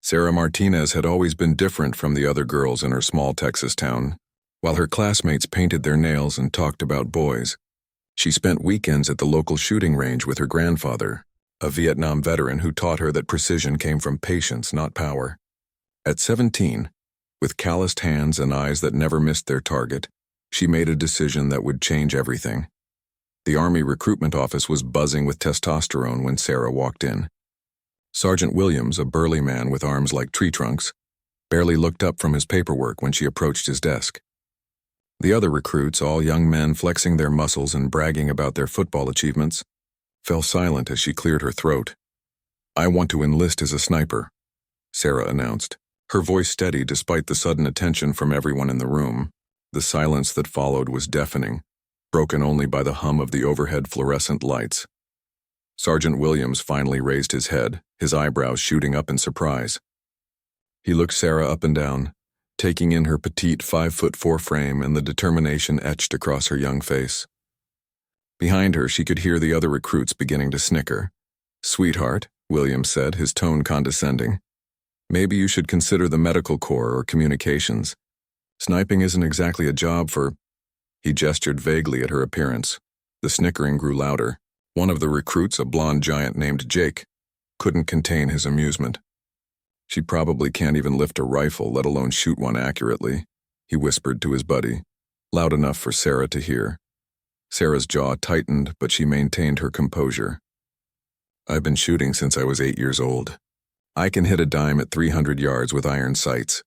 Sarah Martinez had always been different from the other girls in her small Texas town. While her classmates painted their nails and talked about boys, she spent weekends at the local shooting range with her grandfather, a Vietnam veteran who taught her that precision came from patience, not power. At 17, with calloused hands and eyes that never missed their target, she made a decision that would change everything. The Army recruitment office was buzzing with testosterone when Sarah walked in. Sergeant Williams, a burly man with arms like tree trunks, barely looked up from his paperwork when she approached his desk. The other recruits, all young men flexing their muscles and bragging about their football achievements, fell silent as she cleared her throat. "I want to enlist as a sniper," Sarah announced, her voice steady despite the sudden attention from everyone in the room. The silence that followed was deafening, broken only by the hum of the overhead fluorescent lights. Sergeant Williams finally raised his head, his eyebrows shooting up in surprise. He looked Sarah up and down, taking in her petite 5'4" frame and the determination etched across her young face. Behind her, she could hear the other recruits beginning to snicker. "Sweetheart," Williams said, his tone condescending, "maybe you should consider the medical corps or communications. Sniping isn't exactly a job for—" He gestured vaguely at her appearance. The snickering grew louder. One of the recruits, a blond giant named Jake, couldn't contain his amusement. "She probably can't even lift a rifle, let alone shoot one accurately," he whispered to his buddy, loud enough for Sarah to hear. Sarah's jaw tightened, but she maintained her composure. "I've been shooting since I was 8 years old. I can hit a dime at 300 yards with iron sights."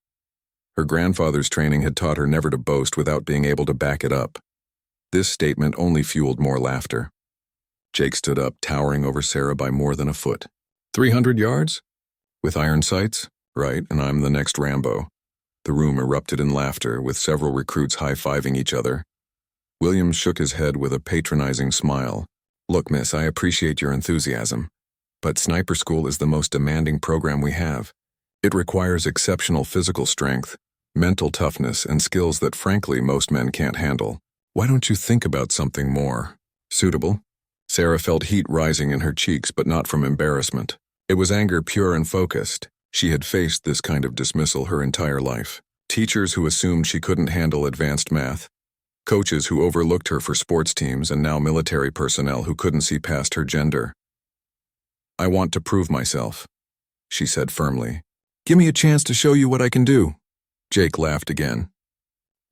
Her grandfather's training had taught her never to boast without being able to back it up. This statement only fueled more laughter. Jake stood up, towering over Sarah by more than a foot. 300 yards? With iron sights? Right, and I'm the next Rambo." The room erupted in laughter, with several recruits high-fiving each other. Williams shook his head with a patronizing smile. "Look, miss, I appreciate your enthusiasm, but sniper school is the most demanding program we have. It requires exceptional physical strength, mental toughness, and skills that frankly most men can't handle. Why don't you think about something more suitable?" Sarah felt heat rising in her cheeks, but not from embarrassment. It was anger pure and focused. She had faced this kind of dismissal her entire life. Teachers who assumed she couldn't handle advanced math, coaches who overlooked her for sports teams, and now military personnel who couldn't see past her gender. "I want to prove myself," she said firmly. "Give me a chance to show you what I can do." Jake laughed again.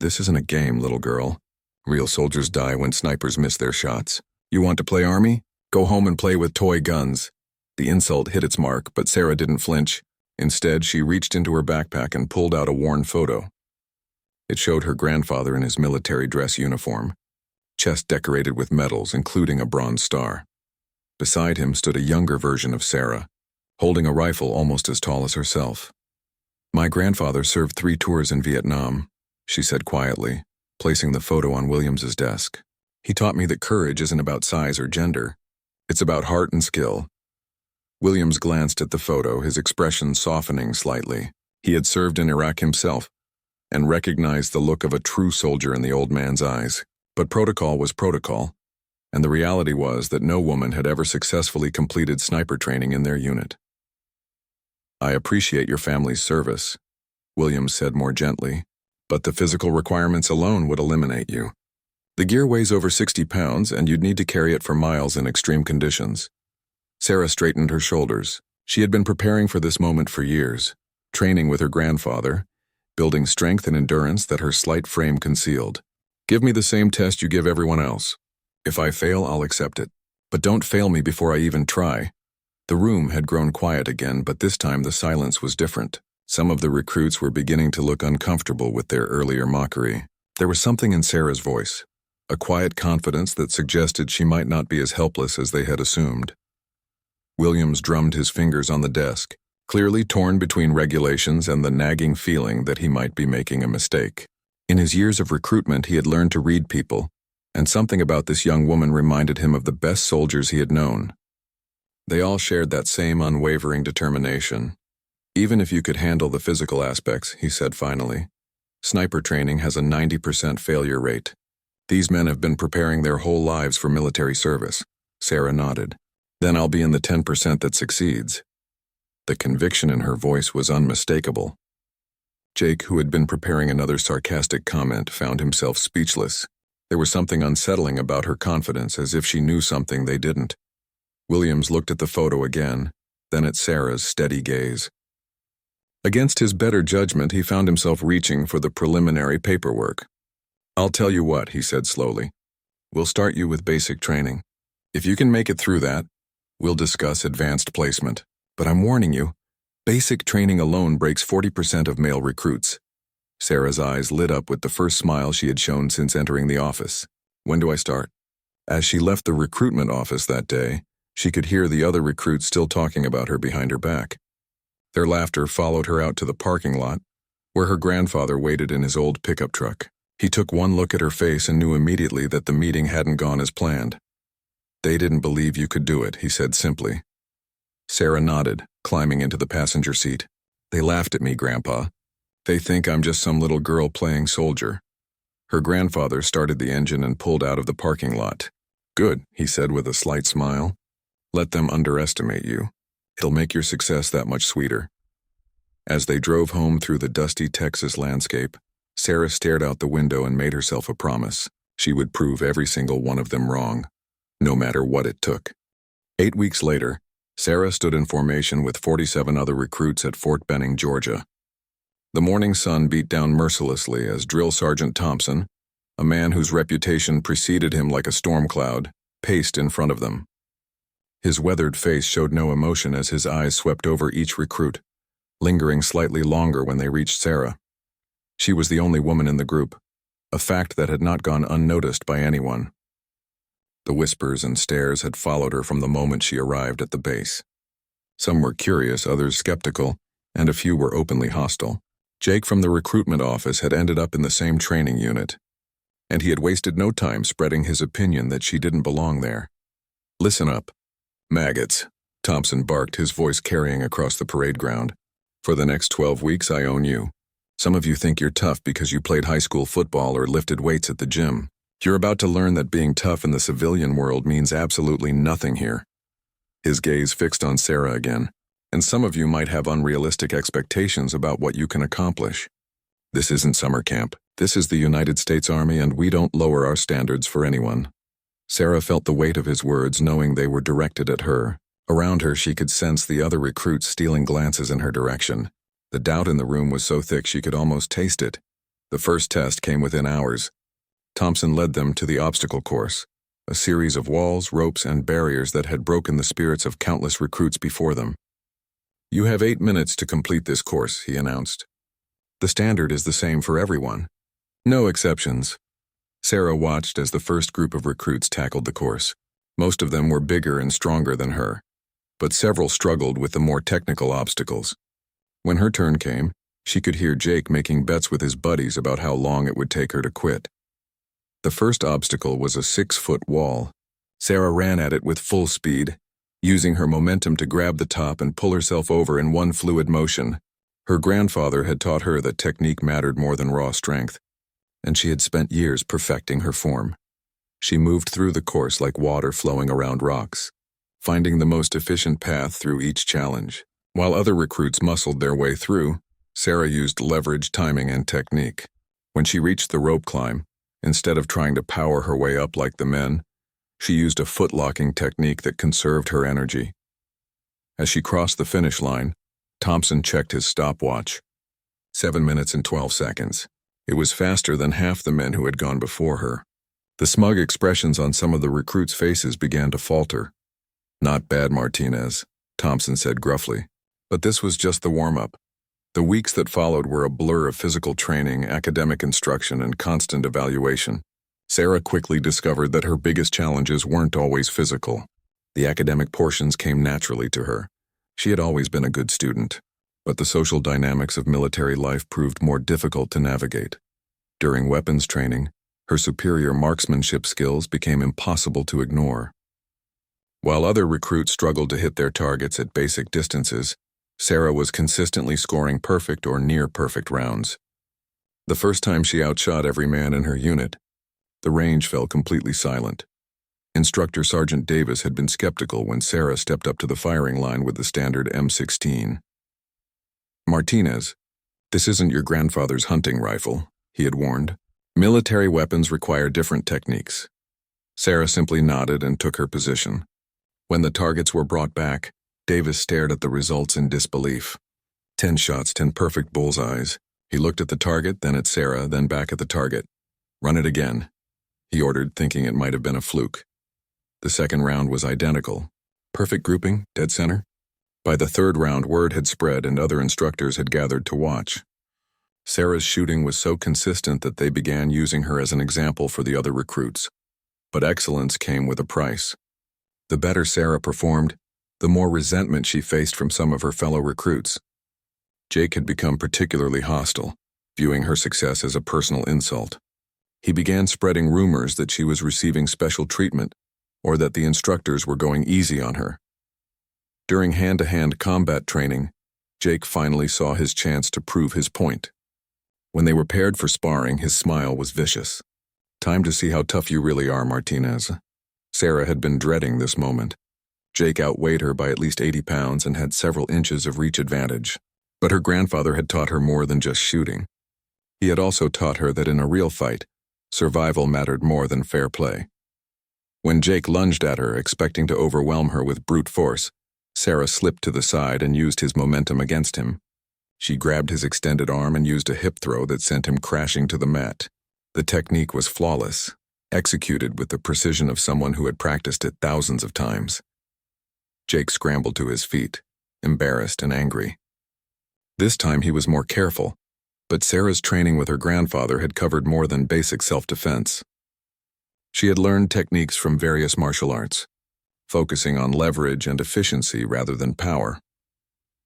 "This isn't a game, little girl. Real soldiers die when snipers miss their shots. You want to play Army? Go home and play with toy guns." The insult hit its mark, but Sarah didn't flinch. Instead, she reached into her backpack and pulled out a worn photo. It showed her grandfather in his military dress uniform, chest decorated with medals, including a bronze star. Beside him stood a younger version of Sarah, holding a rifle almost as tall as herself. "My grandfather served 3 tours in Vietnam," she said quietly, placing the photo on Williams's desk. "He taught me that courage isn't about size or gender. It's about heart and skill." Williams glanced at the photo, his expression softening slightly. He had served in Iraq himself, and recognized the look of a true soldier in the old man's eyes. But protocol was protocol, and the reality was that no woman had ever successfully completed sniper training in their unit. "I appreciate your family's service," Williams said more gently, "but the physical requirements alone would eliminate you. The gear weighs over 60 pounds, and you'd need to carry it for miles in extreme conditions." Sarah straightened her shoulders. She had been preparing for this moment for years, training with her grandfather, building strength and endurance that her slight frame concealed. "Give me the same test you give everyone else. If I fail, I'll accept it. But don't fail me before I even try." The room had grown quiet again, but this time the silence was different. Some of the recruits were beginning to look uncomfortable with their earlier mockery. There was something in Sarah's voice, a quiet confidence that suggested she might not be as helpless as they had assumed. Williams drummed his fingers on the desk, clearly torn between regulations and the nagging feeling that he might be making a mistake. In his years of recruitment, he had learned to read people, and something about this young woman reminded him of the best soldiers he had known. They all shared that same unwavering determination. "Even if you could handle the physical aspects," he said finally, "sniper training has a 90% failure rate. These men have been preparing their whole lives for military service." Sarah nodded. "Then I'll be in the 10% that succeeds." The conviction in her voice was unmistakable. Jake, who had been preparing another sarcastic comment, found himself speechless. There was something unsettling about her confidence, as if she knew something they didn't. Williams looked at the photo again, then at Sarah's steady gaze. Against his better judgment, he found himself reaching for the preliminary paperwork. "I'll tell you what," he said slowly. "We'll start you with basic training. If you can make it through that, we'll discuss advanced placement. But I'm warning you, basic training alone breaks 40% of male recruits." Sarah's eyes lit up with the first smile she had shown since entering the office. "When do I start?" As she left the recruitment office that day, she could hear the other recruits still talking about her behind her back. Their laughter followed her out to the parking lot, where her grandfather waited in his old pickup truck. He took one look at her face and knew immediately that the meeting hadn't gone as planned. "They didn't believe you could do it," he said simply. Sarah nodded, climbing into the passenger seat. "They laughed at me, Grandpa. They think I'm just some little girl playing soldier." Her grandfather started the engine and pulled out of the parking lot. "Good," he said with a slight smile. "Let them underestimate you. It'll make your success that much sweeter." As they drove home through the dusty Texas landscape, Sarah stared out the window and made herself a promise. She would prove every single one of them wrong, no matter what it took. 8 weeks later, Sarah stood in formation with 47 other recruits at Fort Benning, Georgia. The morning sun beat down mercilessly as Drill Sergeant Thompson, a man whose reputation preceded him like a storm cloud, paced in front of them. His weathered face showed no emotion as his eyes swept over each recruit, lingering slightly longer when they reached Sarah. She was the only woman in the group, a fact that had not gone unnoticed by anyone. The whispers and stares had followed her from the moment she arrived at the base. Some were curious, others skeptical, and a few were openly hostile. Jake from the recruitment office had ended up in the same training unit, and he had wasted no time spreading his opinion that she didn't belong there. "Listen up, maggots," Thompson barked, his voice carrying across the parade ground. "For the next 12 weeks, I own you. Some of you think you're tough because you played high school football or lifted weights at the gym. You're about to learn that being tough in the civilian world means absolutely nothing here." His gaze fixed on Sarah again. "And some of you might have unrealistic expectations about what you can accomplish. This isn't summer camp. This is the United States Army, and we don't lower our standards for anyone." Sarah felt the weight of his words, knowing they were directed at her. Around her, she could sense the other recruits stealing glances in her direction. The doubt in the room was so thick she could almost taste it. The first test came within hours. Thompson led them to the obstacle course, a series of walls, ropes, and barriers that had broken the spirits of countless recruits before them. "You have 8 minutes to complete this course," he announced. "The standard is the same for everyone. No exceptions." Sarah watched as the first group of recruits tackled the course. Most of them were bigger and stronger than her, but several struggled with the more technical obstacles. When her turn came, she could hear Jake making bets with his buddies about how long it would take her to quit. The first obstacle was a 6-foot wall. Sarah ran at it with full speed, using her momentum to grab the top and pull herself over in one fluid motion. Her grandfather had taught her that technique mattered more than raw strength, and she had spent years perfecting her form. She moved through the course like water flowing around rocks, finding the most efficient path through each challenge. While other recruits muscled their way through, Sarah used leverage, timing, and technique. When she reached the rope climb, instead of trying to power her way up like the men, she used a foot-locking technique that conserved her energy. As she crossed the finish line, Thompson checked his stopwatch. 7 minutes and 12 seconds. It was faster than half the men who had gone before her. The smug expressions on some of the recruits' faces began to falter. "Not bad, Martinez," Thompson said gruffly. But this was just the warm-up. The weeks that followed were a blur of physical training, academic instruction, and constant evaluation. Sarah quickly discovered that her biggest challenges weren't always physical. The academic portions came naturally to her. She had always been a good student, but the social dynamics of military life proved more difficult to navigate. During weapons training, her superior marksmanship skills became impossible to ignore. While other recruits struggled to hit their targets at basic distances, Sarah was consistently scoring perfect or near-perfect rounds. The first time she outshot every man in her unit, the range fell completely silent. Instructor Sergeant Davis had been skeptical when Sarah stepped up to the firing line with the standard M16. "Martinez, this isn't your grandfather's hunting rifle," he had warned. "Military weapons require different techniques." Sarah simply nodded and took her position. When the targets were brought back, Davis stared at the results in disbelief. 10 shots, 10 perfect bullseyes. He looked at the target, then at Sarah, then back at the target. "Run it again," he ordered, thinking it might have been a fluke. The second round was identical. Perfect grouping, dead center. By the third round, word had spread and other instructors had gathered to watch. Sarah's shooting was so consistent that they began using her as an example for the other recruits. But excellence came with a price. The better Sarah performed, the more resentment she faced from some of her fellow recruits. Jake had become particularly hostile, viewing her success as a personal insult. He began spreading rumors that she was receiving special treatment, or that the instructors were going easy on her. During hand-to-hand combat training, Jake finally saw his chance to prove his point. When they were paired for sparring, his smile was vicious. "Time to see how tough you really are, Martinez." Sarah had been dreading this moment. Jake outweighed her by at least 80 pounds and had several inches of reach advantage. But her grandfather had taught her more than just shooting. He had also taught her that in a real fight, survival mattered more than fair play. When Jake lunged at her, expecting to overwhelm her with brute force, Sarah slipped to the side and used his momentum against him. She grabbed his extended arm and used a hip throw that sent him crashing to the mat. The technique was flawless, executed with the precision of someone who had practiced it thousands of times. Jake scrambled to his feet, embarrassed and angry. This time he was more careful, but Sarah's training with her grandfather had covered more than basic self-defense. She had learned techniques from various martial arts, focusing on leverage and efficiency rather than power.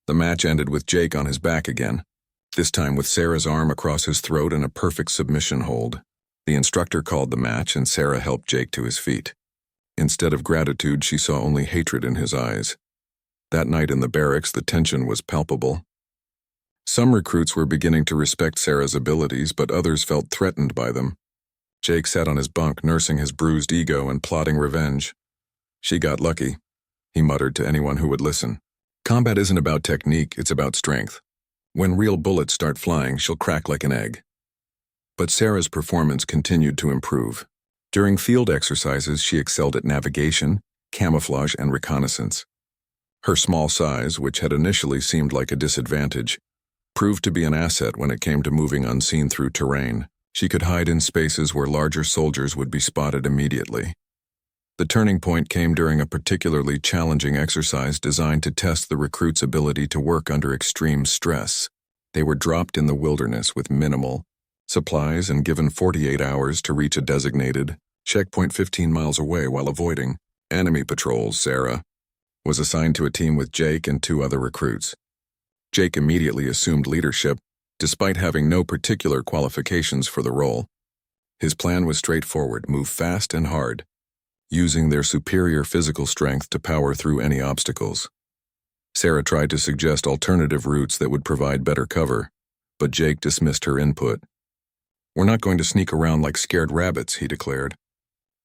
The match ended with Jake on his back again, this time with Sarah's arm across his throat in a perfect submission hold. The instructor called the match and Sarah helped Jake to his feet. Instead of gratitude, she saw only hatred in his eyes. That night in the barracks, the tension was palpable. Some recruits were beginning to respect Sarah's abilities, but others felt threatened by them. Jake sat on his bunk, nursing his bruised ego and plotting revenge. "She got lucky," he muttered to anyone who would listen. "Combat isn't about technique, it's about strength. When real bullets start flying, she'll crack like an egg." But Sarah's performance continued to improve. During field exercises, she excelled at navigation, camouflage, and reconnaissance. Her small size, which had initially seemed like a disadvantage, proved to be an asset when it came to moving unseen through terrain. She could hide in spaces where larger soldiers would be spotted immediately. The turning point came during a particularly challenging exercise designed to test the recruits' ability to work under extreme stress. They were dropped in the wilderness with minimal supplies and given 48 hours to reach a designated checkpoint 15 miles away while avoiding enemy patrols. Sarah was assigned to a team with Jake and 2 other recruits. Jake immediately assumed leadership, despite having no particular qualifications for the role. His plan was straightforward: move fast and hard, using their superior physical strength to power through any obstacles. Sarah tried to suggest alternative routes that would provide better cover, but Jake dismissed her input. "We're not going to sneak around like scared rabbits," he declared.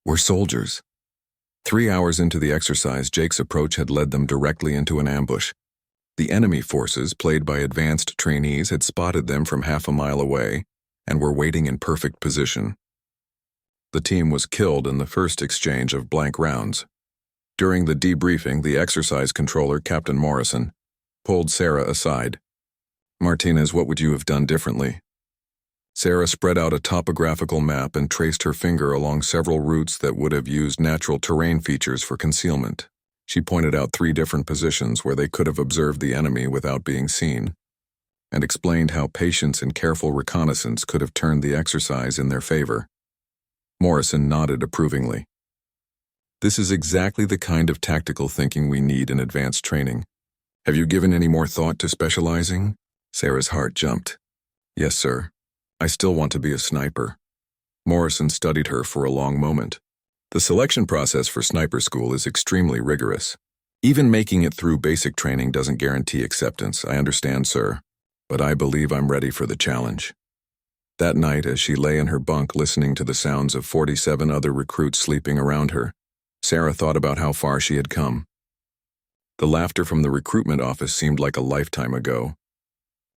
"We're soldiers." 3 hours into the exercise, Jake's approach had led them directly into an ambush. The enemy forces, played by advanced trainees, had spotted them from half a mile away and were waiting in perfect position. The team was killed in the first exchange of blank rounds. During the debriefing, the exercise controller, Captain Morrison, pulled Sarah aside. "Martinez, what would you have done differently?" Sarah spread out a topographical map and traced her finger along several routes that would have used natural terrain features for concealment. She pointed out 3 different positions where they could have observed the enemy without being seen, and explained how patience and careful reconnaissance could have turned the exercise in their favor. Morrison nodded approvingly. "This is exactly the kind of tactical thinking we need in advanced training. Have you given any more thought to specializing?" Sarah's heart jumped. "Yes, sir. I still want to be a sniper." Morrison studied her for a long moment. "The selection process for sniper school is extremely rigorous. Even making it through basic training doesn't guarantee acceptance. I understand, sir, but I believe I'm ready for the challenge." That night, as she lay in her bunk listening to the sounds of 47 other recruits sleeping around her, Sarah thought about how far she had come. The laughter from the recruitment office seemed like a lifetime ago.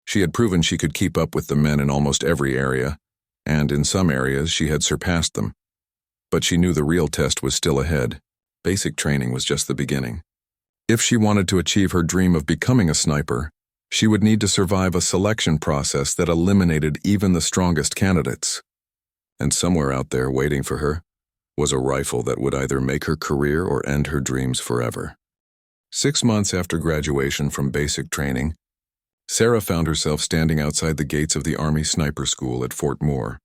She had proven she could keep up with the men in almost every area, and in some areas she had surpassed them. But she knew the real test was still ahead. Basic training was just the beginning. If she wanted to achieve her dream of becoming a sniper, she would need to survive a selection process that eliminated even the strongest candidates. And somewhere out there waiting for her was a rifle that would either make her career or end her dreams forever. 6 months after graduation from basic training, Sarah found herself standing outside the gates of the Army Sniper School at Fort Moore.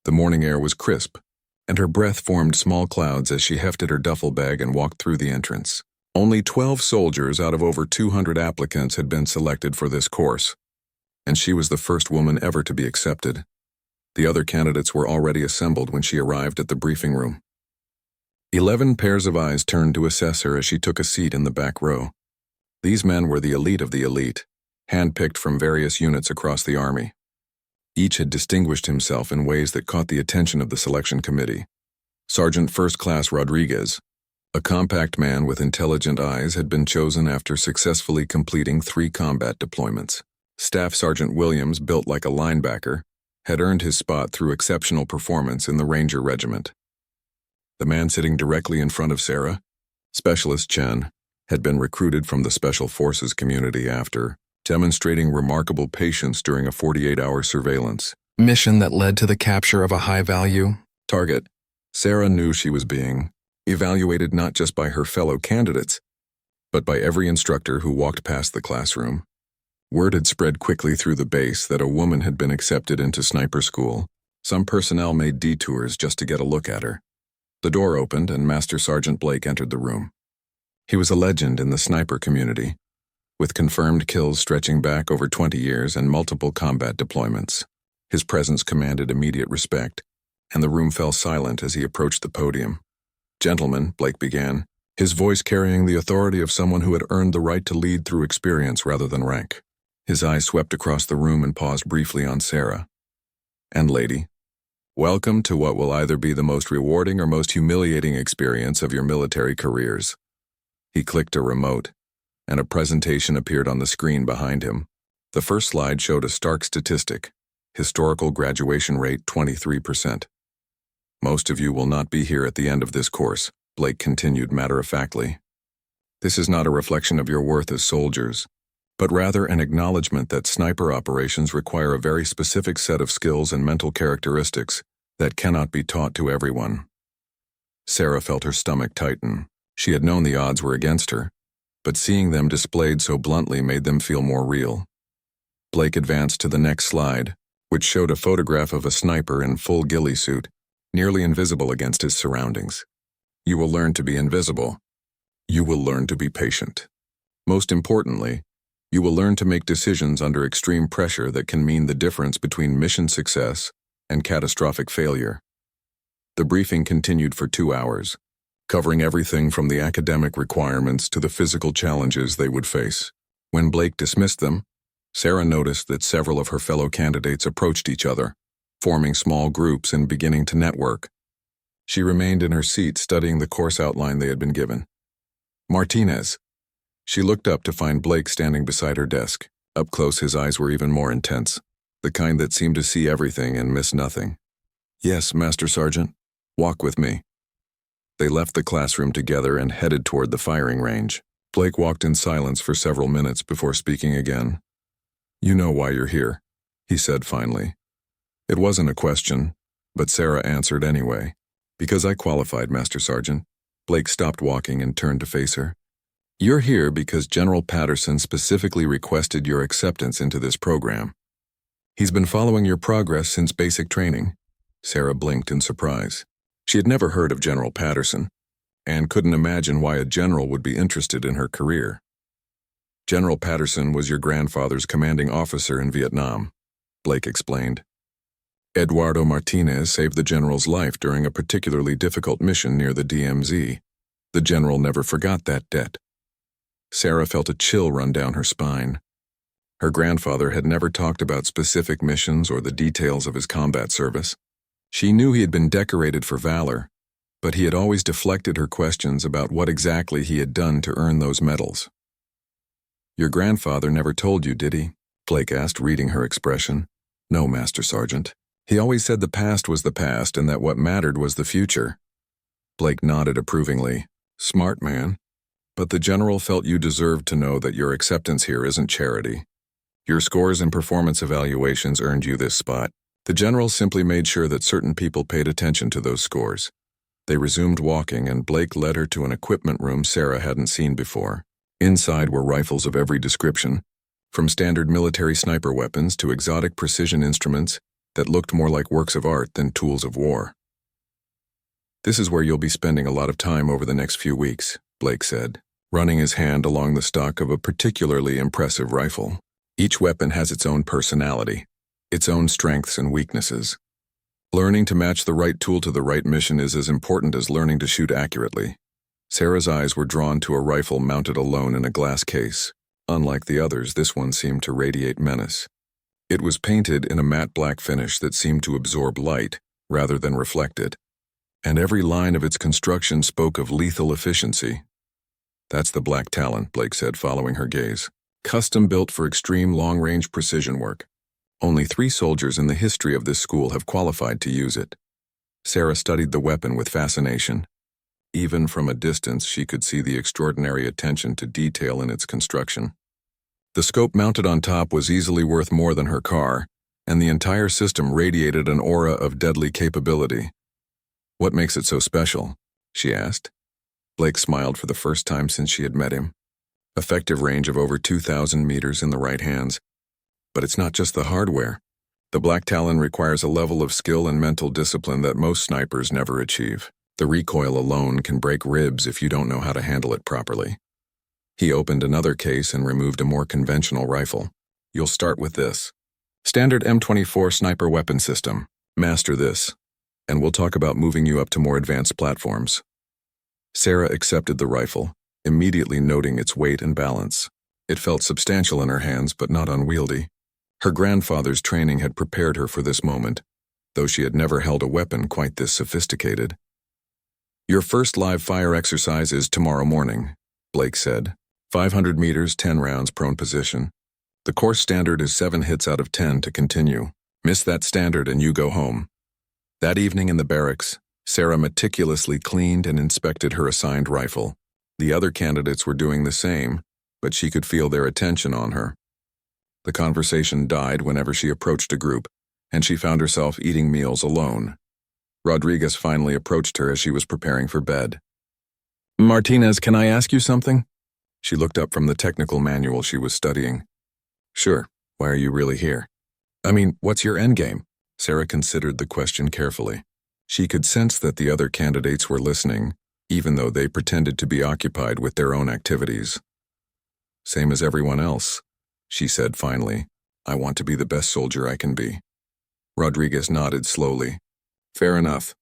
The morning air was crisp, and her breath formed small clouds as she hefted her duffel bag and walked through the entrance. Only 12 soldiers out of over 200 applicants had been selected for this course, and she was the first woman ever to be accepted. The other candidates were already assembled when she arrived at the briefing room. 11 pairs of eyes turned to assess her as she took a seat in the back row. These men were the elite of the elite, handpicked from various units across the Army. Each had distinguished himself in ways that caught the attention of the selection committee. Sergeant First Class Rodriguez, a compact man with intelligent eyes, had been chosen after successfully completing 3 combat deployments. Staff Sergeant Williams, built like a linebacker, had earned his spot through exceptional performance in the Ranger Regiment. The man sitting directly in front of Sarah, Specialist Chen, had been recruited from the Special Forces community after demonstrating remarkable patience during a 48-hour surveillance mission that led to the capture of a high-value target. Sarah knew she was being evaluated not just by her fellow candidates, but by every instructor who walked past the classroom. Word had spread quickly through the base that a woman had been accepted into sniper school. Some personnel made detours just to get a look at her. The door opened and Master Sergeant Blake entered the room. He was a legend in the sniper community, with confirmed kills stretching back over 20 years and multiple combat deployments. His presence commanded immediate respect, and the room fell silent as he approached the podium. "Gentlemen," Blake began, his voice carrying the authority of someone who had earned the right to lead through experience rather than rank. His eyes swept across the room and paused briefly on Sarah. "And lady, welcome to what will either be the most rewarding or most humiliating experience of your military careers." He clicked a remote, and a presentation appeared on the screen behind him. The first slide showed a stark statistic: historical graduation rate 23%. "Most of you will not be here at the end of this course," Blake continued matter-of-factly. "This is not a reflection of your worth as soldiers, but rather an acknowledgement that sniper operations require a very specific set of skills and mental characteristics that cannot be taught to everyone." Sarah felt her stomach tighten. She had known the odds were against her, but seeing them displayed so bluntly made them feel more real. Blake advanced to the next slide, which showed a photograph of a sniper in full ghillie suit, nearly invisible against his surroundings. "You will learn to be invisible. You will learn to be patient. Most importantly, you will learn to make decisions under extreme pressure that can mean the difference between mission success and catastrophic failure." The briefing continued for 2 hours, covering everything from the academic requirements to the physical challenges they would face. When Blake dismissed them, Sarah noticed that several of her fellow candidates approached each other, forming small groups and beginning to network. She remained in her seat studying the course outline they had been given. "Martinez." She looked up to find Blake standing beside her desk. Up close, his eyes were even more intense, the kind that seemed to see everything and miss nothing. "Yes, Master Sergeant. Walk with me." They left the classroom together and headed toward the firing range. Blake walked in silence for several minutes before speaking again. "You know why you're here," he said finally. It wasn't a question, but Sarah answered anyway. "Because I qualified, Master Sergeant." Blake stopped walking and turned to face her. "You're here because General Patterson specifically requested your acceptance into this program. He's been following your progress since basic training." Sarah blinked in surprise. She had never heard of General Patterson, and couldn't imagine why a general would be interested in her career. "General Patterson was your grandfather's commanding officer in Vietnam," Blake explained. "Eduardo Martinez saved the general's life during a particularly difficult mission near the DMZ. The general never forgot that debt." Sarah felt a chill run down her spine. Her grandfather had never talked about specific missions or the details of his combat service. She knew he had been decorated for valor, but he had always deflected her questions about what exactly he had done to earn those medals. "Your grandfather never told you, did he?" Blake asked, reading her expression. "No, Master Sergeant. He always said the past was the past and that what mattered was the future." Blake nodded approvingly. "Smart man. But the General felt you deserved to know that your acceptance here isn't charity. Your scores and performance evaluations earned you this spot. The General simply made sure that certain people paid attention to those scores." They resumed walking, and Blake led her to an equipment room Sarah hadn't seen before. Inside were rifles of every description, from standard military sniper weapons to exotic precision instruments that looked more like works of art than tools of war. "This is where you'll be spending a lot of time over the next few weeks," Blake said, running his hand along the stock of a particularly impressive rifle. "Each weapon has its own personality, its own strengths and weaknesses. Learning to match the right tool to the right mission is as important as learning to shoot accurately." Sarah's eyes were drawn to a rifle mounted alone in a glass case. Unlike the others, this one seemed to radiate menace. It was painted in a matte black finish that seemed to absorb light rather than reflect it, and every line of its construction spoke of lethal efficiency. "That's the Black Talon," Blake said, following her gaze. "Custom built for extreme long-range precision work. Only 3 soldiers in the history of this school have qualified to use it." Sarah studied the weapon with fascination. Even from a distance, she could see the extraordinary attention to detail in its construction. The scope mounted on top was easily worth more than her car, and the entire system radiated an aura of deadly capability. "What makes it so special?" she asked. Blake smiled for the first time since she had met him. "Effective range of over 2,000 meters in the right hands. But it's not just the hardware. The Black Talon requires a level of skill and mental discipline that most snipers never achieve. The recoil alone can break ribs if you don't know how to handle it properly." He opened another case and removed a more conventional rifle. "You'll start with this. Standard M24 sniper weapon system. Master this, and we'll talk about moving you up to more advanced platforms." Sarah accepted the rifle, immediately noting its weight and balance. It felt substantial in her hands, but not unwieldy. Her grandfather's training had prepared her for this moment, though she had never held a weapon quite this sophisticated. "Your first live fire exercise is tomorrow morning," Blake said. 500 meters, 10 rounds, prone position. The course standard is 7 hits out of 10 to continue. Miss that standard and you go home. That evening in the barracks, Sarah meticulously cleaned and inspected her assigned rifle. The other candidates were doing the same, but she could feel their attention on her. The conversation died whenever she approached a group, and she found herself eating meals alone. Rodriguez finally approached her as she was preparing for bed. "Martinez, can I ask you something?" She looked up from the technical manual she was studying. "Sure. Why are you really here?" "I mean, what's your endgame?" Sarah considered the question carefully. She could sense that the other candidates were listening, even though they pretended to be occupied with their own activities. "Same as everyone else," she said finally. "I want to be the best soldier I can be." Rodriguez nodded slowly. "Fair enough.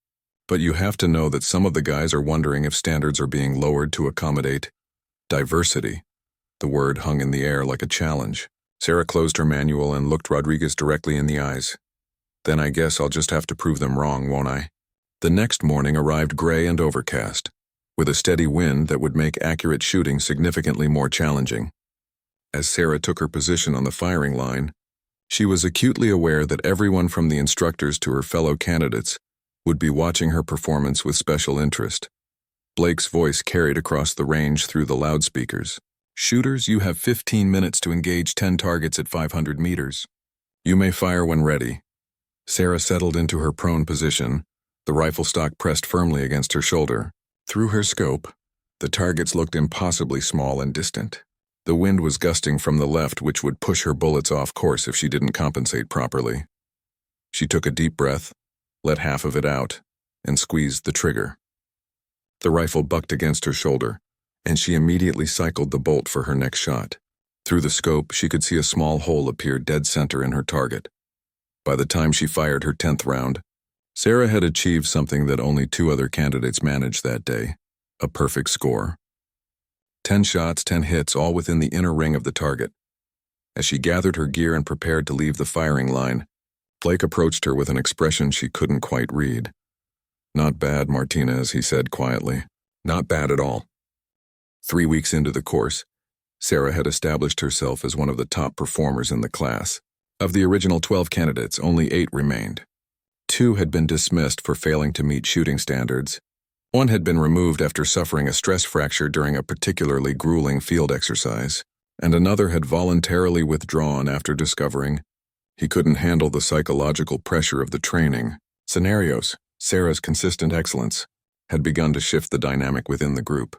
But you have to know that some of the guys are wondering if standards are being lowered to accommodate diversity." The word hung in the air like a challenge. Sarah closed her manual and looked Rodriguez directly in the eyes. "Then I guess I'll just have to prove them wrong, won't I?" The next morning arrived gray and overcast, with a steady wind that would make accurate shooting significantly more challenging. As Sarah took her position on the firing line, she was acutely aware that everyone from the instructors to her fellow candidates would be watching her performance with special interest. Blake's voice carried across the range through the loudspeakers. "Shooters, you have 15 minutes to engage 10 targets at 500 meters. You may fire when ready." Sarah settled into her prone position, the rifle stock pressed firmly against her shoulder. Through her scope, the targets looked impossibly small and distant. The wind was gusting from the left, which would push her bullets off course if she didn't compensate properly. She took a deep breath, let half of it out, and squeezed the trigger. The rifle bucked against her shoulder, and she immediately cycled the bolt for her next shot. Through the scope, she could see a small hole appear dead center in her target. By the time she fired her 10th round, Sarah had achieved something that only 2 other candidates managed that day: a perfect score. 10 shots, 10 hits, all within the inner ring of the target. As she gathered her gear and prepared to leave the firing line, Blake approached her with an expression she couldn't quite read. Not bad, Martinez, he said quietly. Not bad at all. 3 weeks into the course, Sarah had established herself as one of the top performers in the class. Of the original 12 candidates, only 8 remained. 2 had been dismissed for failing to meet shooting standards. 1 had been removed after suffering a stress fracture during a particularly grueling field exercise, and another had voluntarily withdrawn after discovering he couldn't handle the psychological pressure of the training. Scenarios, Sarah's consistent excellence, had begun to shift the dynamic within the group.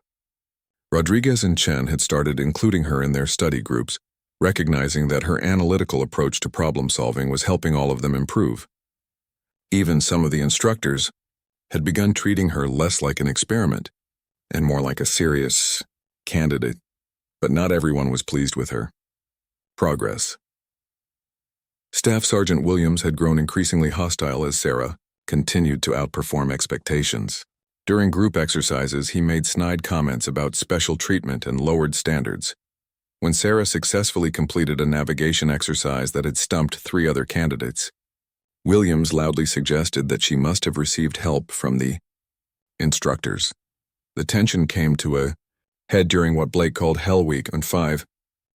Rodriguez and Chen had started including her in their study groups, recognizing that her analytical approach to problem-solving was helping all of them improve. Even some of the instructors had begun treating her less like an experiment and more like a serious candidate, but not everyone was pleased with her. Progress. Staff Sergeant Williams had grown increasingly hostile as Sarah continued to outperform expectations. During group exercises, he made snide comments about special treatment and lowered standards. When Sarah successfully completed a navigation exercise that had stumped 3 other candidates, Williams loudly suggested that she must have received help from the instructors. The tension came to a head during what Blake called Hell Week on 5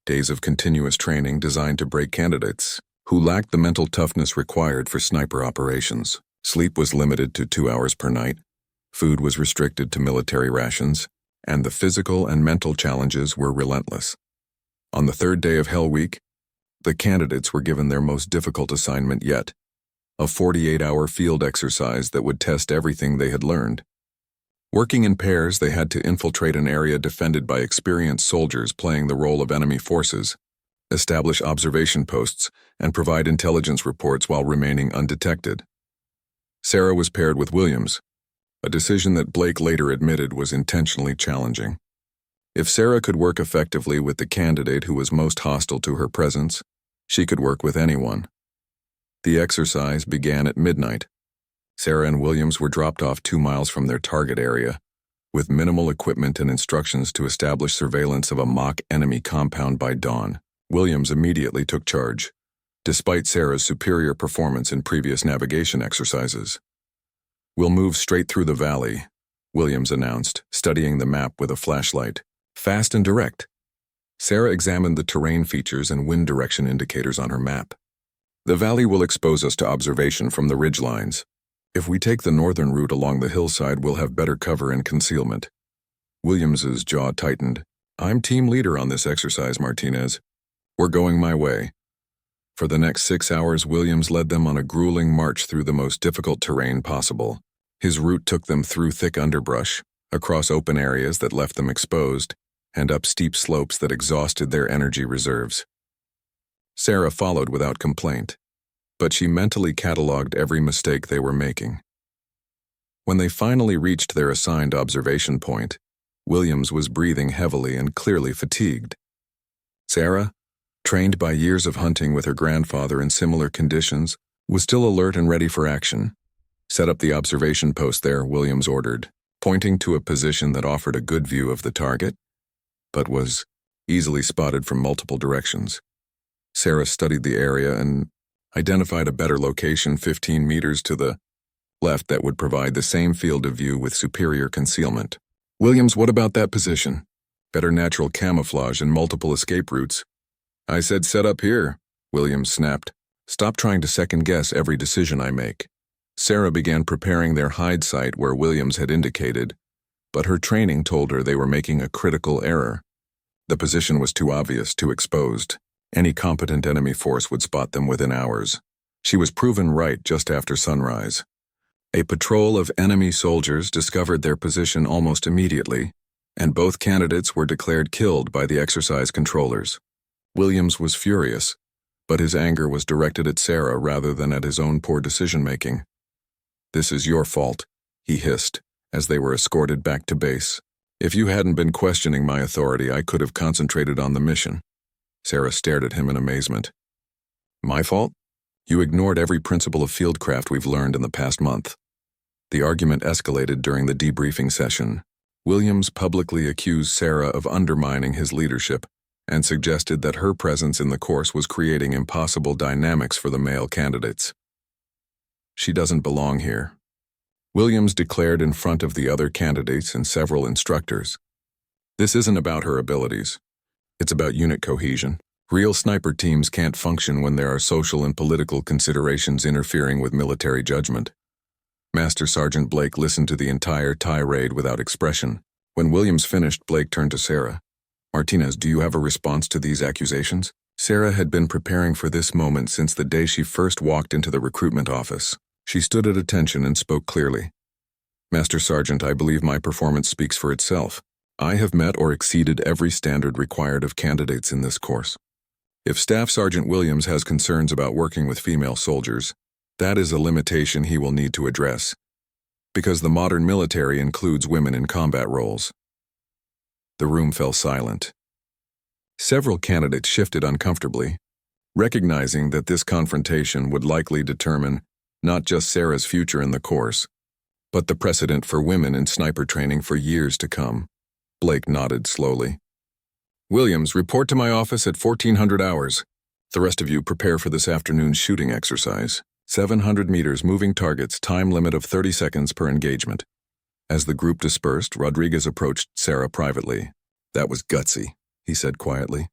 days of continuous training designed to break candidates who lacked the mental toughness required for sniper operations. Sleep was limited to 2 hours per night, food was restricted to military rations, and the physical and mental challenges were relentless. On the 3rd day of Hell Week, the candidates were given their most difficult assignment yet, a 48-hour field exercise that would test everything they had learned. Working in pairs, they had to infiltrate an area defended by experienced soldiers playing the role of enemy forces, establish observation posts, and provide intelligence reports while remaining undetected. Sarah was paired with Williams, a decision that Blake later admitted was intentionally challenging. If Sarah could work effectively with the candidate who was most hostile to her presence, she could work with anyone. The exercise began at midnight. Sarah and Williams were dropped off 2 miles from their target area, with minimal equipment and instructions to establish surveillance of a mock enemy compound by dawn. Williams immediately took charge, despite Sarah's superior performance in previous navigation exercises. "We'll move straight through the valley," Williams announced, studying the map with a flashlight. "Fast and direct." Sarah examined the terrain features and wind direction indicators on her map. "The valley will expose us to observation from the ridge lines. If we take the northern route along the hillside, we'll have better cover and concealment." Williams's jaw tightened. "I'm team leader on this exercise, Martinez. We're going my way." For the next 6 hours, Williams led them on a grueling march through the most difficult terrain possible. His route took them through thick underbrush, across open areas that left them exposed, and up steep slopes that exhausted their energy reserves. Sarah followed without complaint, but she mentally cataloged every mistake they were making. When they finally reached their assigned observation point, Williams was breathing heavily and clearly fatigued. Sarah, trained by years of hunting with her grandfather in similar conditions, was still alert and ready for action. "Set up the observation post there," Williams ordered, pointing to a position that offered a good view of the target, but was easily spotted from multiple directions. Sarah studied the area and identified a better location 15 meters to the left that would provide the same field of view with superior concealment. "Williams, what about that position? Better natural camouflage and multiple escape routes." "I said set up here," Williams snapped. "Stop trying to second-guess every decision I make." Sarah began preparing their hide site where Williams had indicated, but her training told her they were making a critical error. The position was too obvious, too exposed. Any competent enemy force would spot them within hours. She was proven right just after sunrise. A patrol of enemy soldiers discovered their position almost immediately, and both candidates were declared killed by the exercise controllers. Williams was furious, but his anger was directed at Sarah rather than at his own poor decision-making. "This is your fault," he hissed, as they were escorted back to base. "If you hadn't been questioning my authority, I could have concentrated on the mission." Sarah stared at him in amazement. "My fault? You ignored every principle of fieldcraft we've learned in the past month." The argument escalated during the debriefing session. Williams publicly accused Sarah of undermining his leadership and suggested that her presence in the course was creating impossible dynamics for the male candidates. "She doesn't belong here." Williams declared in front of the other candidates and several instructors. This isn't about her abilities. It's about unit cohesion. Real sniper teams can't function when there are social and political considerations interfering with military judgment. Master Sergeant Blake listened to the entire tirade without expression. When Williams finished, Blake turned to Sarah. "Martinez, do you have a response to these accusations?" Sarah had been preparing for this moment since the day she first walked into the recruitment office. She stood at attention and spoke clearly. "Master Sergeant, I believe my performance speaks for itself. I have met or exceeded every standard required of candidates in this course. If Staff Sergeant Williams has concerns about working with female soldiers, that is a limitation he will need to address, because the modern military includes women in combat roles." The room fell silent. Several candidates shifted uncomfortably, recognizing that this confrontation would likely determine not just Sarah's future in the course, but the precedent for women in sniper training for years to come. Blake nodded slowly. "Williams, report to my office at 1400 hours. The rest of you prepare for this afternoon's shooting exercise. 700 meters, moving targets, time limit of 30 seconds per engagement." As the group dispersed, Rodriguez approached Sarah privately. "That was gutsy," he said quietly,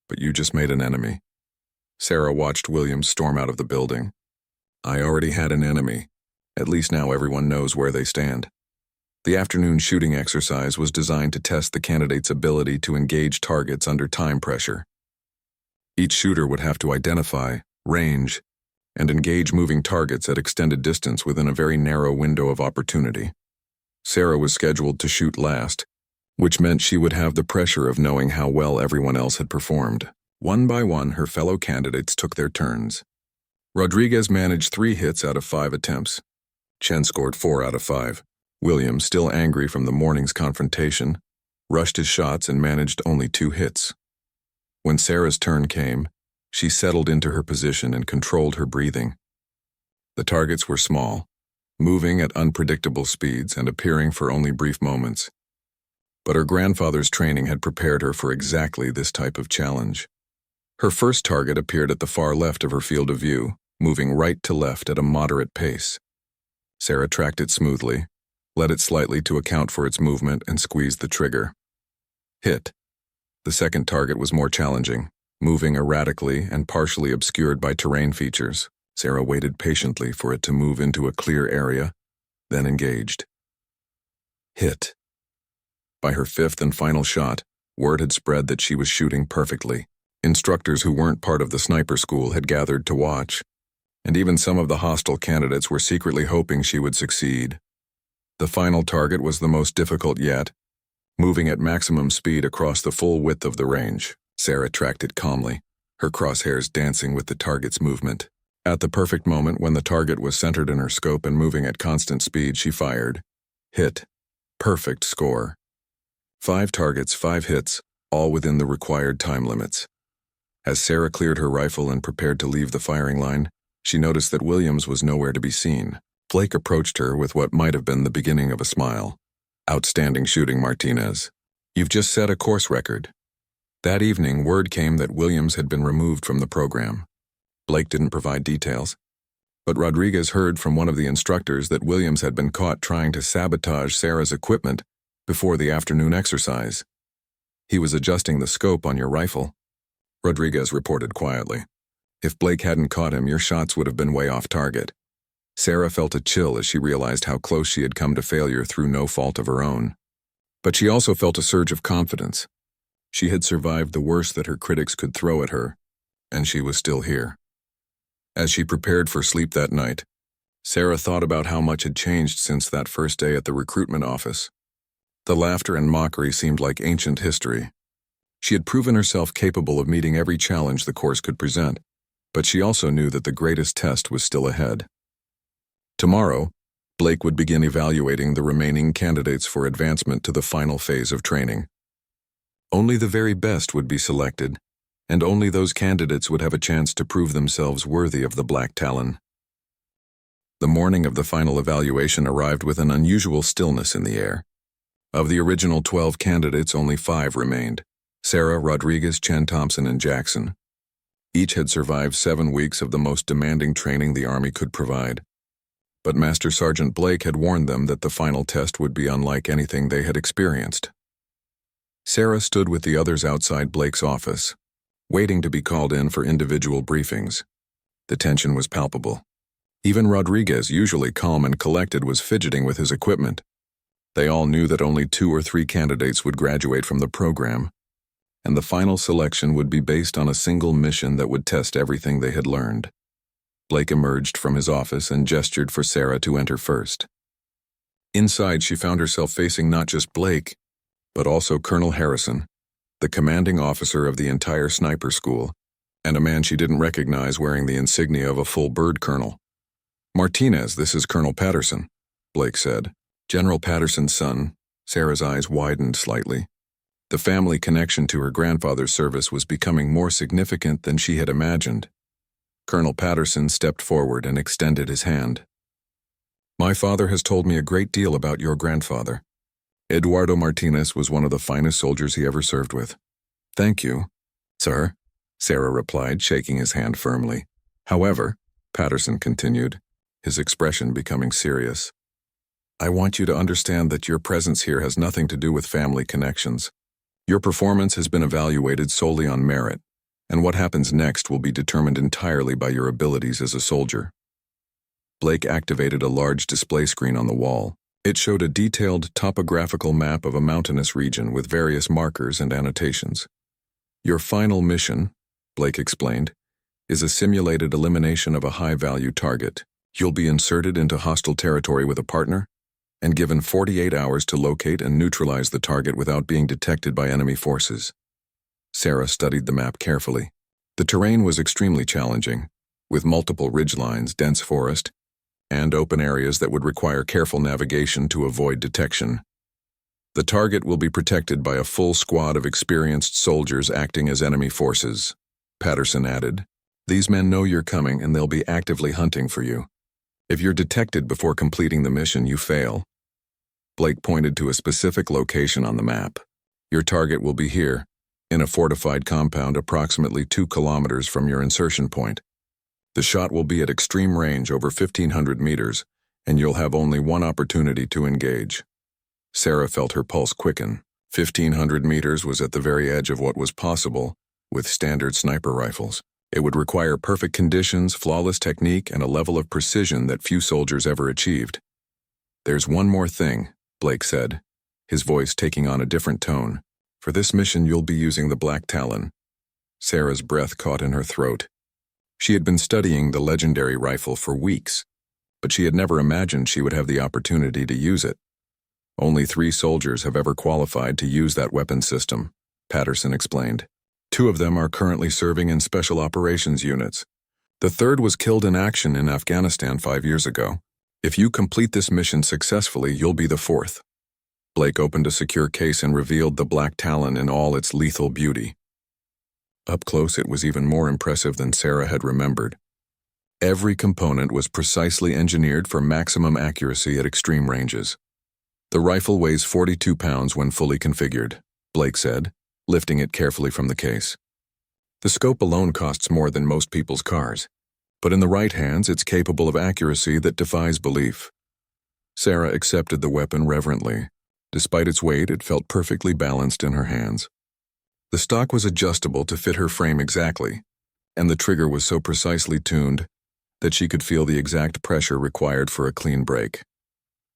"but you just made an enemy." Sarah watched Williams storm out of the building. "I already had an enemy. At least now everyone knows where they stand." The afternoon shooting exercise was designed to test the candidate's ability to engage targets under time pressure. Each shooter would have to identify, range, and engage moving targets at extended distance within a very narrow window of opportunity. Sarah was scheduled to shoot last, which meant she would have the pressure of knowing how well everyone else had performed. One by one, her fellow candidates took their turns. Rodriguez managed 3 hits out of 5 attempts. Chen scored 4 out of 5. Williams, still angry from the morning's confrontation, rushed his shots and managed only 2 hits. When Sarah's turn came, she settled into her position and controlled her breathing. The targets were small, moving at unpredictable speeds and appearing for only brief moments. But her grandfather's training had prepared her for exactly this type of challenge. Her first target appeared at the far left of her field of view, moving right to left at a moderate pace. Sarah tracked it smoothly, led it slightly to account for its movement, and squeezed the trigger. Hit. The second target was more challenging, moving erratically and partially obscured by terrain features. Sarah waited patiently for it to move into a clear area, then engaged. Hit. By her 5th and final shot, word had spread that she was shooting perfectly. Instructors who weren't part of the sniper school had gathered to watch, and even some of the hostile candidates were secretly hoping she would succeed. The final target was the most difficult yet, moving at maximum speed across the full width of the range. Sarah tracked it calmly, her crosshairs dancing with the target's movement. At the perfect moment when the target was centered in her scope and moving at constant speed, she fired. Hit. Perfect score. 5 targets, 5 hits, all within the required time limits. As Sarah cleared her rifle and prepared to leave the firing line, she noticed that Williams was nowhere to be seen. Blake approached her with what might have been the beginning of a smile. "Outstanding shooting, Martinez. You've just set a course record." That evening, word came that Williams had been removed from the program. Blake didn't provide details, but Rodriguez heard from one of the instructors that Williams had been caught trying to sabotage Sarah's equipment before the afternoon exercise. "He was adjusting the scope on your rifle," Rodriguez reported quietly. "If Blake hadn't caught him, your shots would have been way off target." Sarah felt a chill as she realized how close she had come to failure through no fault of her own. But she also felt a surge of confidence. She had survived the worst that her critics could throw at her, and she was still here. As she prepared for sleep that night, Sarah thought about how much had changed since that first day at the recruitment office. The laughter and mockery seemed like ancient history. She had proven herself capable of meeting every challenge the course could present, but she also knew that the greatest test was still ahead. Tomorrow, Blake would begin evaluating the remaining candidates for advancement to the final phase of training. Only the very best would be selected, and only those candidates would have a chance to prove themselves worthy of the Black Talon. The morning of the final evaluation arrived with an unusual stillness in the air. Of the original 12 candidates, only 5 remained: Sarah, Rodriguez, Chen Thompson, and Jackson. Each had survived 7 weeks of the most demanding training the Army could provide. but Master Sergeant Blake had warned them that the final test would be unlike anything they had experienced. Sarah stood with the others outside Blake's office, waiting to be called in for individual briefings. The tension was palpable. Even Rodriguez, usually calm and collected, was fidgeting with his equipment. They all knew that only 2 or 3 candidates would graduate from the program, and the final selection would be based on a single mission that would test everything they had learned. Blake emerged from his office and gestured for Sarah to enter first. Inside, she found herself facing not just Blake, but also Colonel Harrison, the commanding officer of the entire sniper school, and a man she didn't recognize wearing the insignia of a full bird colonel. "Martinez, this is Colonel Patterson," Blake said. General Patterson's son. Sarah's eyes widened slightly. The family connection to her grandfather's service was becoming more significant than she had imagined. Colonel Patterson stepped forward and extended his hand. "My father has told me a great deal about your grandfather. Eduardo Martinez was one of the finest soldiers he ever served with." "Thank you, sir," Sarah replied, shaking his hand firmly. "However," Patterson continued, his expression becoming serious, "I want you to understand that your presence here has nothing to do with family connections. Your performance has been evaluated solely on merit, and what happens next will be determined entirely by your abilities as a soldier." Blake activated a large display screen on the wall. It showed a detailed topographical map of a mountainous region with various markers and annotations. "Your final mission," Blake explained, "is a simulated elimination of a high-value target. You'll be inserted into hostile territory with a partner and given 48 hours to locate and neutralize the target without being detected by enemy forces." Sarah studied the map carefully. The terrain was extremely challenging, with multiple ridgelines, dense forest, and open areas that would require careful navigation to avoid detection. "The target will be protected by a full squad of experienced soldiers acting as enemy forces," Patterson added. "These men know you're coming and they'll be actively hunting for you. If you're detected before completing the mission, you fail." Blake pointed to a specific location on the map. "Your target will be here, in a fortified compound approximately 2 kilometers from your insertion point. The shot will be at extreme range over 1,500 meters, and you'll have only one opportunity to engage." Sarah felt her pulse quicken. 1,500 meters was at the very edge of what was possible with standard sniper rifles. It would require perfect conditions, flawless technique, and a level of precision that few soldiers ever achieved. "There's one more thing," Blake said, his voice taking on a different tone. "For this mission, you'll be using the Black Talon." Sarah's breath caught in her throat. She had been studying the legendary rifle for weeks, but she had never imagined she would have the opportunity to use it. "Only 3 soldiers have ever qualified to use that weapon system," Patterson explained. 2 of them are currently serving in special operations units. The 3rd was killed in action in Afghanistan 5 years ago. If you complete this mission successfully, you'll be the 4th. Blake opened a secure case and revealed the Black Talon in all its lethal beauty. Up close, it was even more impressive than Sarah had remembered. Every component was precisely engineered for maximum accuracy at extreme ranges. "The rifle weighs 42 pounds when fully configured," Blake said, lifting it carefully from the case. "The scope alone costs more than most people's cars, but in the right hands it's capable of accuracy that defies belief." Sarah accepted the weapon reverently. Despite its weight, it felt perfectly balanced in her hands. The stock was adjustable to fit her frame exactly, and the trigger was so precisely tuned that she could feel the exact pressure required for a clean break.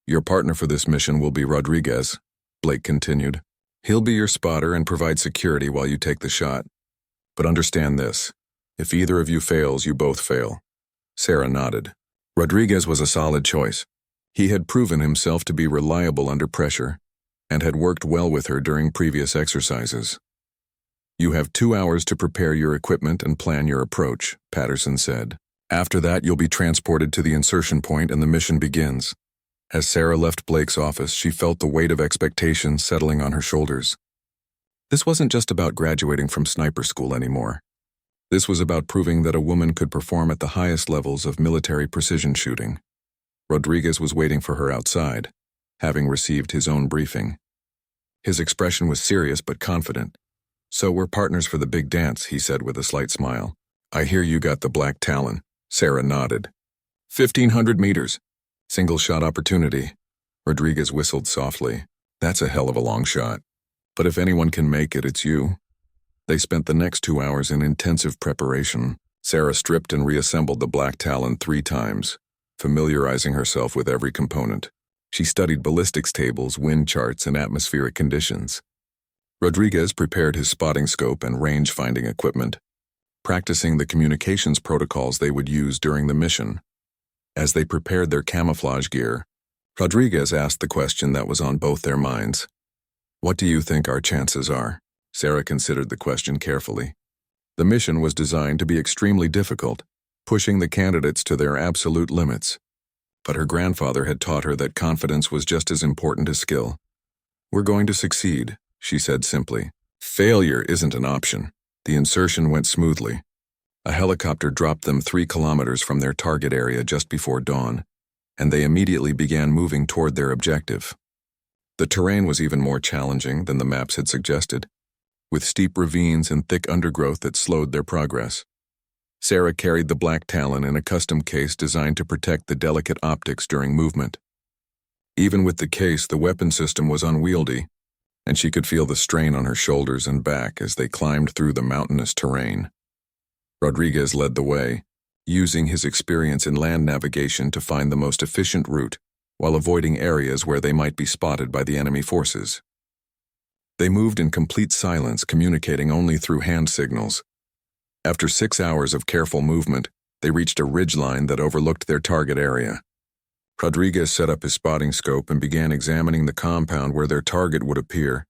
"Your partner for this mission will be Rodriguez," Blake continued. "He'll be your spotter and provide security while you take the shot. But understand this, if either of you fails, you both fail." Sarah nodded. Rodriguez was a solid choice. He had proven himself to be reliable under pressure, and had worked well with her during previous exercises. "You have 2 hours to prepare your equipment and plan your approach," Patterson said. "After that, you'll be transported to the insertion point and the mission begins." As Sarah left Blake's office, she felt the weight of expectation settling on her shoulders. This wasn't just about graduating from sniper school anymore. This was about proving that a woman could perform at the highest levels of military precision shooting. Rodriguez was waiting for her outside, having received his own briefing. His expression was serious but confident. "So we're partners for the big dance," he said with a slight smile. "I hear you got the Black Talon." Sarah nodded. 1,500 meters. Single shot opportunity. Rodriguez whistled softly. That's a hell of a long shot. But if anyone can make it, it's you. They spent the next 2 hours in intensive preparation. Sarah stripped and reassembled the black Talon 3 times, familiarizing herself with every component. She studied ballistics tables, wind charts, and atmospheric conditions. Rodriguez prepared his spotting scope and range-finding equipment, practicing the communications protocols they would use during the mission. As they prepared their camouflage gear, Rodriguez asked the question that was on both their minds. What do you think our chances are? Sarah considered the question carefully. The mission was designed to be extremely difficult, pushing the candidates to their absolute limits. But her grandfather had taught her that confidence was just as important as skill. We're going to succeed, she said simply. Failure isn't an option. The insertion went smoothly. A helicopter dropped them 3 kilometers from their target area just before dawn, and they immediately began moving toward their objective. The terrain was even more challenging than the maps had suggested, with steep ravines and thick undergrowth that slowed their progress. Sarah carried the black Talon in a custom case designed to protect the delicate optics during movement. Even with the case, the weapon system was unwieldy, and she could feel the strain on her shoulders and back as they climbed through the mountainous terrain. Rodriguez led the way, using his experience in land navigation to find the most efficient route while avoiding areas where they might be spotted by the enemy forces. They moved in complete silence, communicating only through hand signals. After 6 hours of careful movement, they reached a ridgeline that overlooked their target area. Rodriguez set up his spotting scope and began examining the compound where their target would appear.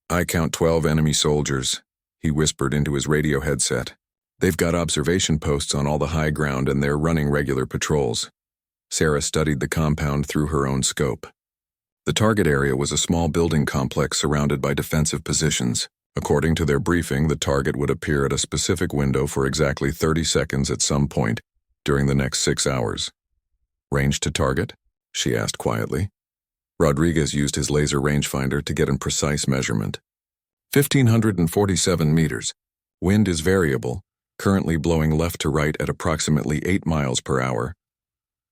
I count 12 enemy soldiers, he whispered into his radio headset. They've got observation posts on all the high ground and they're running regular patrols. Sarah studied the compound through her own scope. The target area was a small building complex surrounded by defensive positions. According to their briefing, the target would appear at a specific window for exactly 30 seconds at some point during the next 6 hours. Range to target? She asked quietly. Rodriguez used his laser rangefinder to get a precise measurement. 1,547 meters. Wind is variable, currently blowing left to right at approximately 8 miles per hour.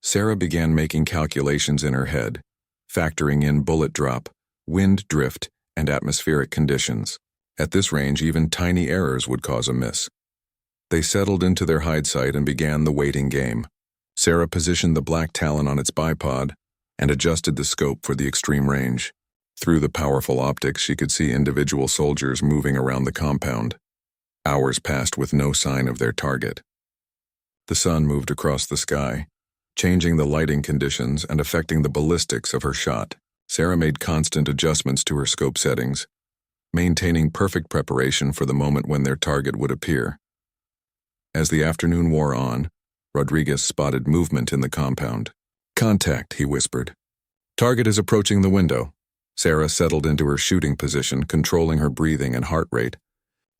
Sarah began making calculations in her head, factoring in bullet drop, wind drift, and atmospheric conditions. At this range, even tiny errors would cause a miss. They settled into their hide site and began the waiting game. Sarah positioned the black Talon on its bipod and adjusted the scope for the extreme range. Through the powerful optics, she could see individual soldiers moving around the compound. Hours passed with no sign of their target. The sun moved across the sky, changing the lighting conditions and affecting the ballistics of her shot. Sarah made constant adjustments to her scope settings, maintaining perfect preparation for the moment when their target would appear. As the afternoon wore on, Rodriguez spotted movement in the compound. Contact, he whispered. Target is approaching the window. Sarah settled into her shooting position, controlling her breathing and heart rate.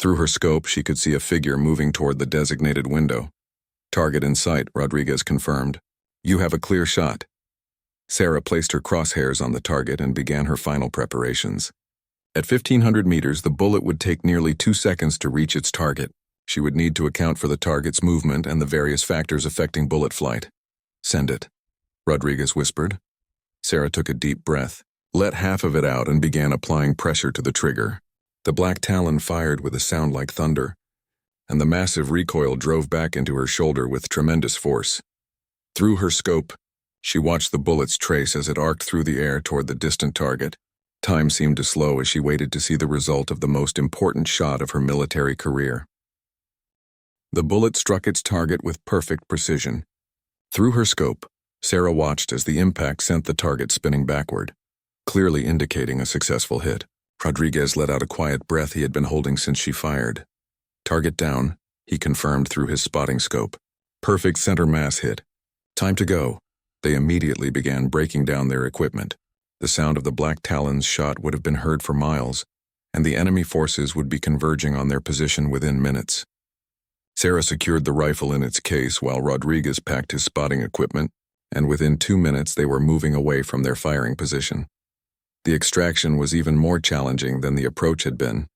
Through her scope, she could see a figure moving toward the designated window. Target in sight, Rodriguez confirmed. You have a clear shot. Sarah placed her crosshairs on the target and began her final preparations. At 1,500 meters, the bullet would take nearly 2 seconds to reach its target. She would need to account for the target's movement and the various factors affecting bullet flight. Send it, Rodriguez whispered. Sarah took a deep breath, let half of it out, and began applying pressure to the trigger. The black Talon fired with a sound like thunder, and the massive recoil drove back into her shoulder with tremendous force. Through her scope, she watched the bullet's trace as it arced through the air toward the distant target. Time seemed to slow as she waited to see the result of the most important shot of her military career. The bullet struck its target with perfect precision. Through her scope, Sarah watched as the impact sent the target spinning backward, clearly indicating a successful hit. Rodriguez let out a quiet breath he had been holding since she fired. Target down, he confirmed through his spotting scope. Perfect center mass hit. Time to go. They immediately began breaking down their equipment. The sound of the black Talon's shot would have been heard for miles, and the enemy forces would be converging on their position within minutes. Sarah secured the rifle in its case while Rodriguez packed his spotting equipment, and within 2 minutes they were moving away from their firing position. The extraction was even more challenging than the approach had been.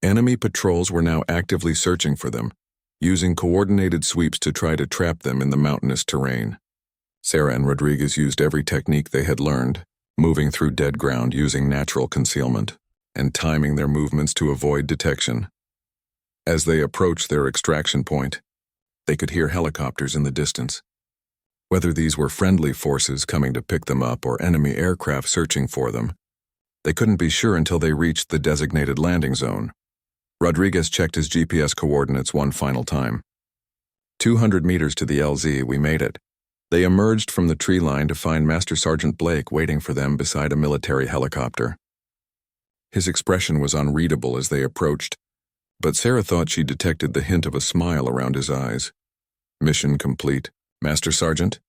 Enemy patrols were now actively searching for them, using coordinated sweeps to try to trap them in the mountainous terrain. Sarah and Rodriguez used every technique they had learned, moving through dead ground using natural concealment, and timing their movements to avoid detection. As they approached their extraction point, they could hear helicopters in the distance. Whether these were friendly forces coming to pick them up or enemy aircraft searching for them, they couldn't be sure until they reached the designated landing zone. Rodriguez checked his GPS coordinates one final time. 200 meters to the LZ, we made it. They emerged from the tree line to find Master Sergeant Blake waiting for them beside a military helicopter. His expression was unreadable as they approached, but Sarah thought she detected the hint of a smile around his eyes. Mission complete, Master Sergeant,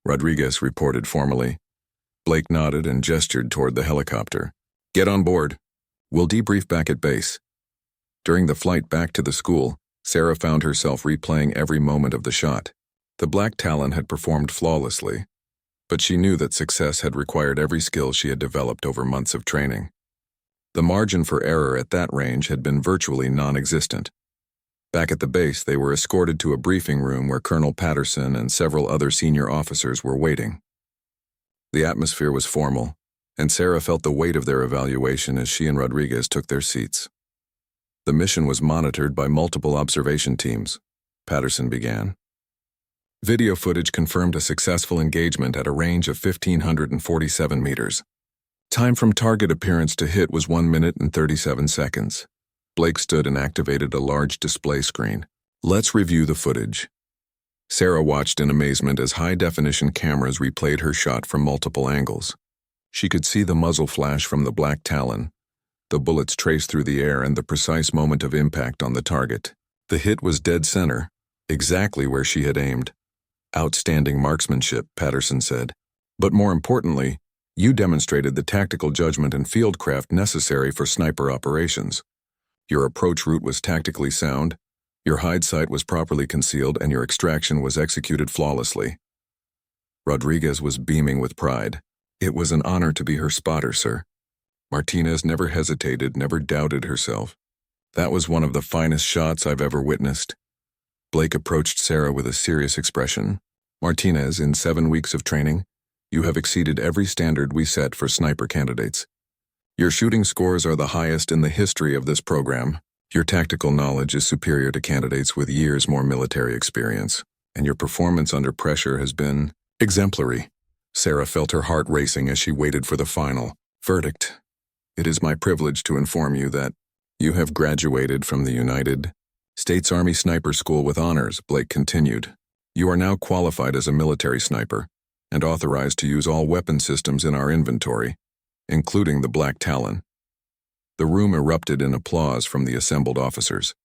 Rodriguez reported formally. Blake nodded and gestured toward the helicopter. Get on board. We'll debrief back at base. During the flight back to the school, Sarah found herself replaying every moment of the shot. The Black Talon had performed flawlessly, but she knew that success had required every skill she had developed over months of training. The margin for error at that range had been virtually non-existent. Back at the base, they were escorted to a briefing room where Colonel Patterson and several other senior officers were waiting. The atmosphere was formal, and Sarah felt the weight of their evaluation as she and Rodriguez took their seats. The mission was monitored by multiple observation teams, Patterson began. Video footage confirmed a successful engagement at a range of 1,547 meters. Time from target appearance to hit was 1 minute and 37 seconds. Blake stood and activated a large display screen. Let's review the footage. Sarah watched in amazement as high-definition cameras replayed her shot from multiple angles. She could see the muzzle flash from the Black Talon, the bullets trace through the air, and the precise moment of impact on the target. The hit was dead center, exactly where she had aimed. Outstanding marksmanship, Patterson said. But more importantly, you demonstrated the tactical judgment and fieldcraft necessary for sniper operations. Your approach route was tactically sound, your hide site was properly concealed, and your extraction was executed flawlessly. Rodriguez was beaming with pride. It was an honor to be her spotter, sir. Martinez never hesitated, never doubted herself. That was one of the finest shots I've ever witnessed. Blake approached Sarah with a serious expression. Martinez, in 7 weeks of training, you have exceeded every standard we set for sniper candidates. Your shooting scores are the highest in the history of this program. Your tactical knowledge is superior to candidates with years more military experience, and your performance under pressure has been exemplary. Sarah felt her heart racing as she waited for the final verdict. It is my privilege to inform you that you have graduated from the United States Army Sniper School with honors, Blake continued. You are now qualified as a military sniper and authorized to use all weapon systems in our inventory, including the Black Talon. The room erupted in applause from the assembled officers.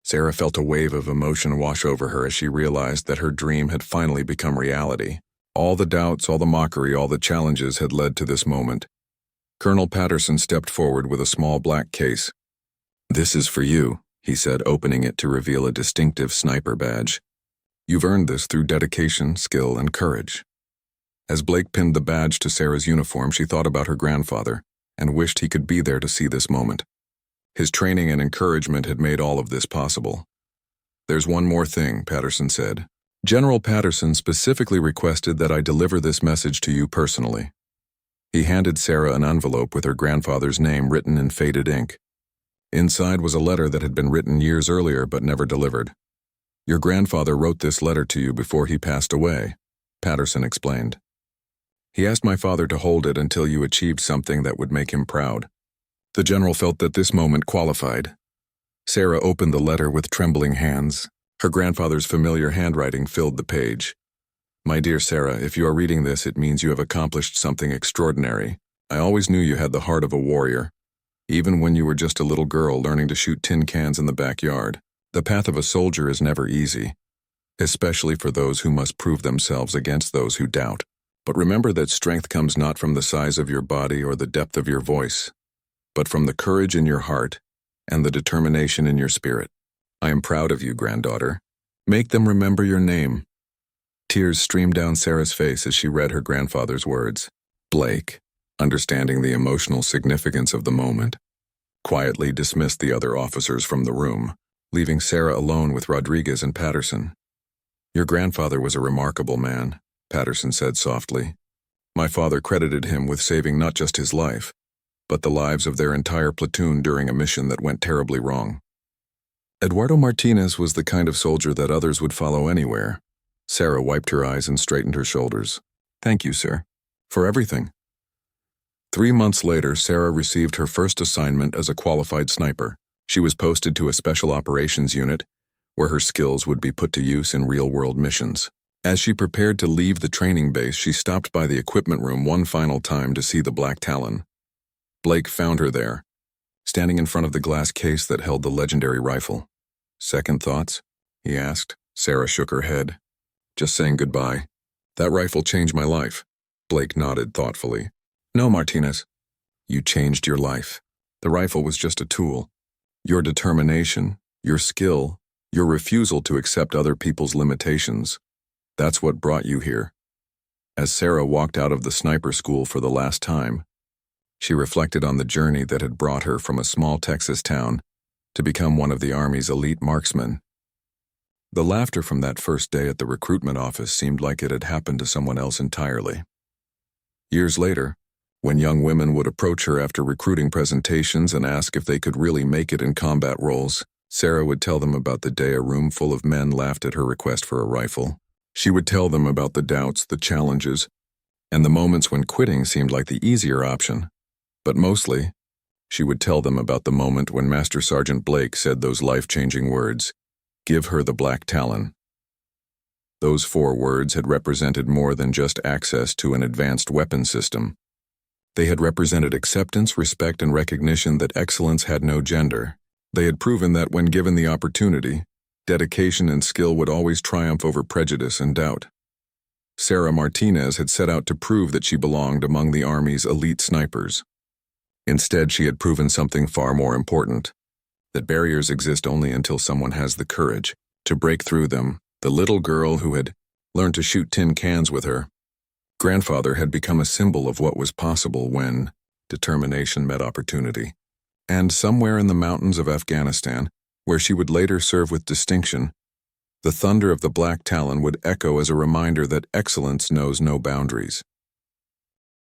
Sarah felt a wave of emotion wash over her as she realized that her dream had finally become reality. All the doubts, all the mockery, all the challenges had led to this moment. Colonel Patterson stepped forward with a small black case. This is for you, he said, opening it to reveal a distinctive sniper badge. You've earned this through dedication, skill, and courage. As Blake pinned the badge to Sarah's uniform, she thought about her grandfather and wished he could be there to see this moment. His training and encouragement had made all of this possible. There's one more thing, Patterson said. General Patterson specifically requested that I deliver this message to you personally. He handed Sarah an envelope with her grandfather's name written in faded ink. Inside was a letter that had been written years earlier but never delivered. Your grandfather wrote this letter to you before he passed away, Patterson explained. He asked my father to hold it until you achieved something that would make him proud. The general felt that this moment qualified. Sarah opened the letter with trembling hands. Her grandfather's familiar handwriting filled the page. My dear Sarah, if you are reading this, it means you have accomplished something extraordinary. I always knew you had the heart of a warrior, even when you were just a little girl learning to shoot tin cans in the backyard. The path of a soldier is never easy, especially for those who must prove themselves against those who doubt. But remember that strength comes not from the size of your body or the depth of your voice, but from the courage in your heart and the determination in your spirit. I am proud of you, granddaughter. Make them remember your name. Tears streamed down Sarah's face as she read her grandfather's words. Blake, understanding the emotional significance of the moment, quietly dismissed the other officers from the room, leaving Sarah alone with Rodriguez and Patterson. Your grandfather was a remarkable man, Patterson said softly. My father credited him with saving not just his life, but the lives of their entire platoon during a mission that went terribly wrong. Eduardo Martinez was the kind of soldier that others would follow anywhere. Sarah wiped her eyes and straightened her shoulders. Thank you, sir. For everything. 3 months later, Sarah received her first assignment as a qualified sniper. She was posted to a special operations unit, where her skills would be put to use in real-world missions. As she prepared to leave the training base, she stopped by the equipment room one final time to see the Black Talon. Blake found her there, standing in front of the glass case that held the legendary rifle. Second thoughts? He asked. Sarah shook her head. Just saying goodbye. That rifle changed my life. Blake nodded thoughtfully. No, Martinez. You changed your life. The rifle was just a tool. Your determination, your skill, your refusal to accept other people's limitations. That's what brought you here. As Sarah walked out of the sniper school for the last time, she reflected on the journey that had brought her from a small Texas town to become one of the Army's elite marksmen. The laughter from that first day at the recruitment office seemed like it had happened to someone else entirely. Years later, when young women would approach her after recruiting presentations and ask if they could really make it in combat roles, Sarah would tell them about the day a room full of men laughed at her request for a rifle. She would tell them about the doubts, the challenges, and the moments when quitting seemed like the easier option. But mostly, she would tell them about the moment when Master Sergeant Blake said those life-changing words, "Give her the Black Talon." Those 4 words had represented more than just access to an advanced weapon system. They had represented acceptance, respect, and recognition that excellence had no gender. They had proven that when given the opportunity, dedication and skill would always triumph over prejudice and doubt. Sarah Martinez had set out to prove that she belonged among the Army's elite snipers. Instead, she had proven something far more important, that barriers exist only until someone has the courage to break through them. The little girl who had learned to shoot tin cans with her grandfather had become a symbol of what was possible when determination met opportunity. And somewhere in the mountains of Afghanistan, where she would later serve with distinction, the thunder of the Black Talon would echo as a reminder that excellence knows no boundaries.